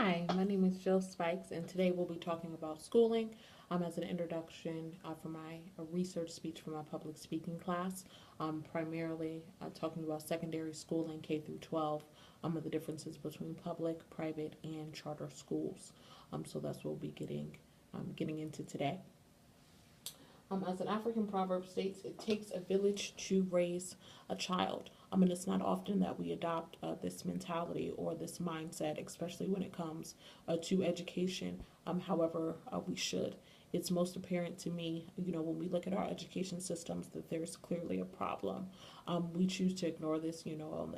Hi, my name is Jill Spikes, and today we'll be talking about schooling as an introduction for my research speech for my public speaking class. Primarily talking about secondary schooling, K through 12, of the differences between public, private, and charter schools. So that's what we'll be getting into today. As an African proverb states, it takes a village to raise a child. And it's not often that we adopt this mentality or this mindset, especially when it comes to education. However, we should. It's most apparent to me, when we look at our education systems, that there's clearly a problem. We choose to ignore this,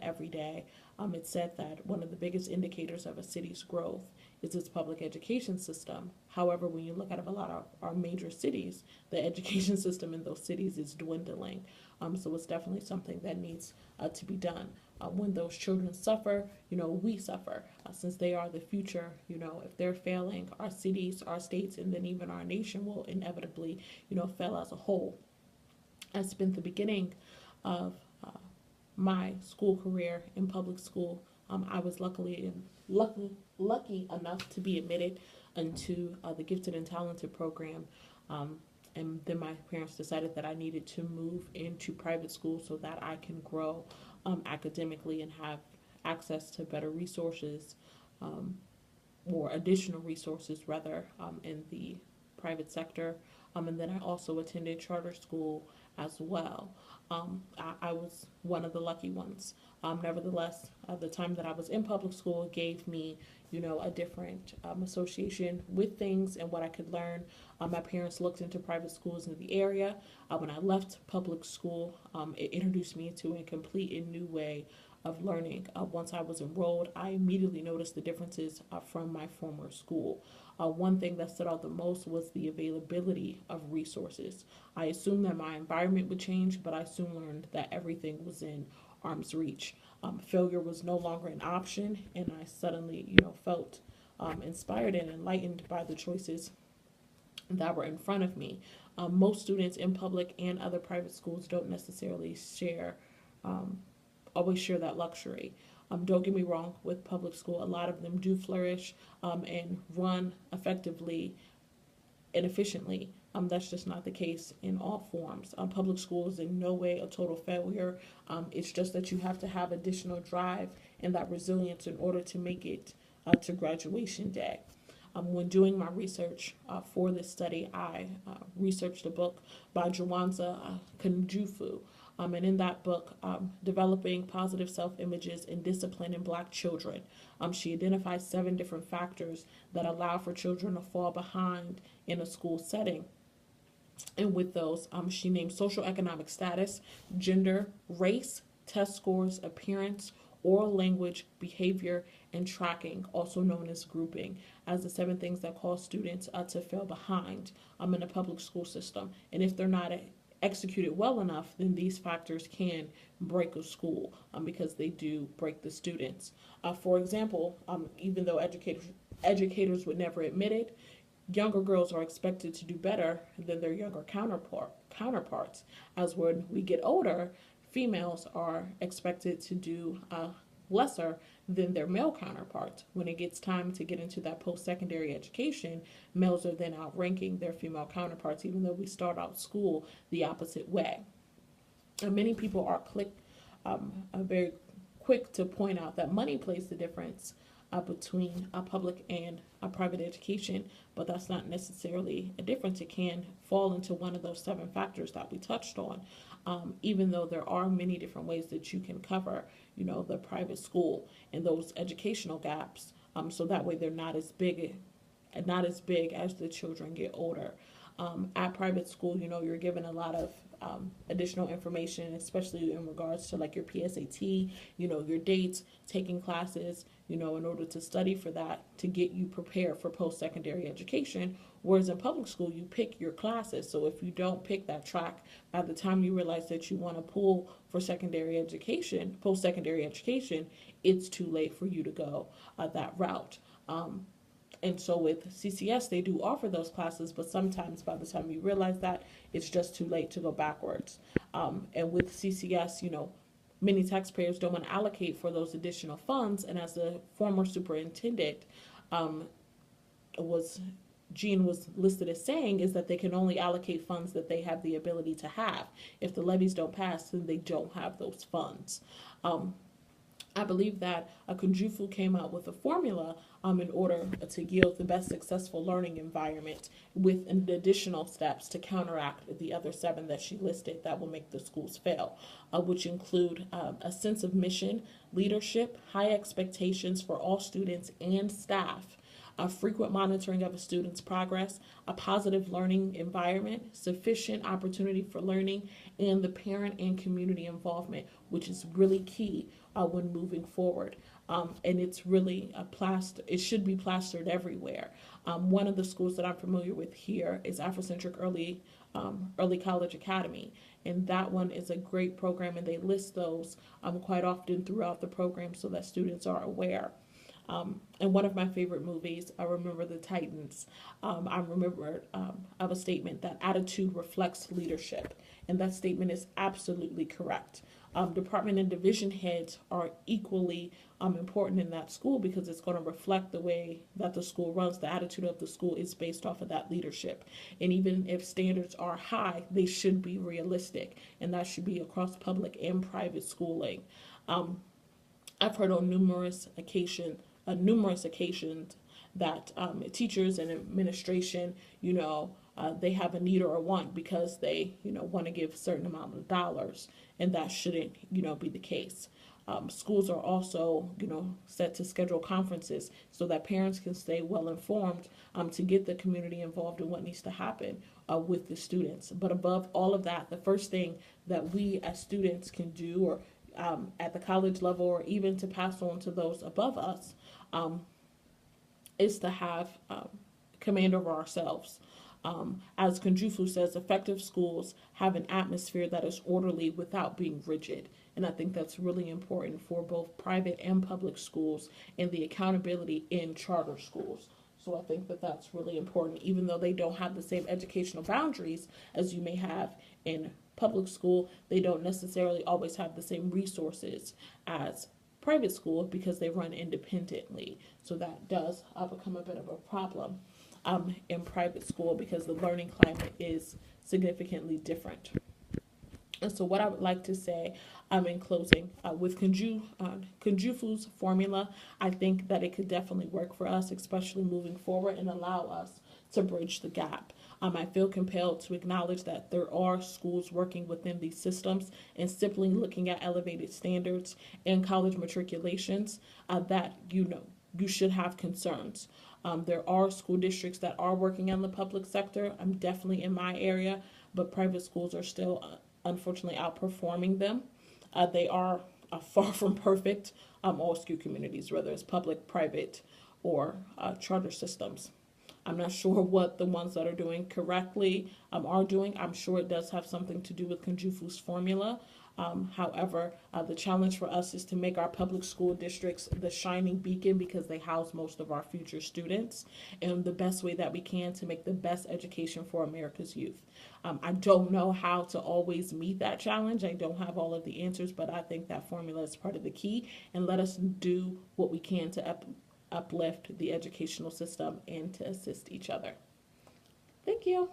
every day. It's said that one of the biggest indicators of a city's growth is its public education system. However, when you look at a lot of our major cities, the education system in those cities is dwindling. So it's definitely something that needs to be done. When those children suffer, we suffer since they are the future. If they're failing, our cities, our states, and then even our nation will inevitably, fail as a whole. I spent the beginning of my school career in public school. I was lucky enough to be admitted into the gifted and talented program. And then my parents decided that I needed to move into private school so that I can grow academically and have access to better resources, um, or additional resources rather, in the private sector. And then I also attended charter school as well. I was one of the lucky ones. Nevertheless, the time that I was in public school gave me, a different association with things and what I could learn. My parents looked into private schools in the area. When I left public school, it introduced me to a complete and new way of learning. Once I was enrolled, I immediately noticed the differences from my former school. One thing that stood out the most was the availability of resources. I assumed that my environment would change, but I soon learned that everything was in arm's reach. Failure was no longer an option, and I suddenly, felt inspired and enlightened by the choices that were in front of me. Most students in public and other private schools don't necessarily um, always share that luxury. Don't get me wrong, with public school, a lot of them do flourish and run effectively and efficiently. That's just not the case in all forms. Public school is in no way a total failure. It's just that you have to have additional drive and that resilience in order to make it to graduation day. When doing my research for this study, I researched a book by Jawanza Kunjufu. And in that book, Developing Positive Self Images and Discipline in Black Children, she identifies 7 different factors that allow for children to fall behind in a school setting. And with those, she named social economic status, gender, race, test scores, appearance, oral language, behavior, and tracking, also known as grouping, as the 7 things that cause students to fail behind in the public school system. And if they're not executed well enough, then these factors can break a school because they do break the students. For example, even though educators would never admit it, younger girls are expected to do better than their younger counterparts. As when we get older, females are expected to do lesser than their male counterparts. When it gets time to get into that post-secondary education, males are then outranking their female counterparts, even though we start out school the opposite way. And many people are very quick to point out that money plays the difference between a public and a private education, but that's not necessarily a difference. It can fall into one of those 7 factors that we touched on, even though there are many different ways that you can cover, the private school and those educational gaps, so that way they're not as big as the children get older. At private school, you're given a lot of additional information, especially in regards to like your PSAT, your dates, taking classes, in order to study for that to get you prepared for post-secondary education. Whereas in public school, you pick your classes. So if you don't pick that track, by the time you realize that you want to pull for secondary education, post-secondary education, it's too late for you to go that route. And so with CCS, they do offer those classes, but sometimes by the time you realize that, it's just too late to go backwards. And with CCS, many taxpayers don't want to allocate for those additional funds. And as a former superintendent, um, was Jean was listed as saying is that they can only allocate funds that they have the ability to have. If the levies don't pass, then they don't have those funds. I believe that Kunjufu came out with a formula in order to yield the best successful learning environment with additional steps to counteract the other 7 that she listed that will make the schools fail, which include a sense of mission, leadership, high expectations for all students and staff, a frequent monitoring of a student's progress, a positive learning environment, sufficient opportunity for learning, and the parent and community involvement, which is really key when moving forward. And it's really it should be plastered everywhere. One of the schools that I'm familiar with here is Afrocentric Early College Academy, and that one is a great program, and they list those quite often throughout the program so that students are aware. And one of my favorite movies, I Remember the Titans. I remember of a statement that attitude reflects leadership, and that statement is absolutely correct. Department and division heads are equally important in that school because it's going to reflect the way that the school runs. The attitude of the school is based off of that leadership. And even if standards are high, they should be realistic, and that should be across public and private schooling. I've heard on numerous occasions that teachers and administration, they have a need or a want because they, want to give a certain amount of dollars, and that shouldn't, be the case. Schools are also, set to schedule conferences so that parents can stay well informed to get the community involved in what needs to happen with the students. But above all of that, the first thing that we as students can do, or at the college level, or even to pass on to those above us, is to have command over ourselves. As Kunjufu says, effective schools have an atmosphere that is orderly without being rigid. And I think that's really important for both private and public schools, and the accountability in charter schools. So I think that that's really important, even though they don't have the same educational boundaries as you may have in public school. They don't necessarily always have the same resources as private school because they run independently. So that does become a bit of a problem in private school because the learning climate is significantly different. And so what I would like to say in closing, with Kunjufu's formula, I think that it could definitely work for us, especially moving forward, and allow us to bridge the gap. I feel compelled to acknowledge that there are schools working within these systems, and simply looking at elevated standards and college matriculations that you should have concerns. There are school districts that are working in the public sector. I'm definitely in my area, but private schools are still unfortunately outperforming them. They are far from perfect, all school communities, whether it's public, private, or charter systems. I'm not sure what the ones that are doing correctly are doing. I'm sure it does have something to do with Kunjufu's formula. However, the challenge for us is to make our public school districts the shining beacon because they house most of our future students, and the best way that we can to make the best education for America's youth. I don't know how to always meet that challenge. I don't have all of the answers, but I think that formula is part of the key, and let us do what we can to uplift the educational system and to assist each other. Thank you.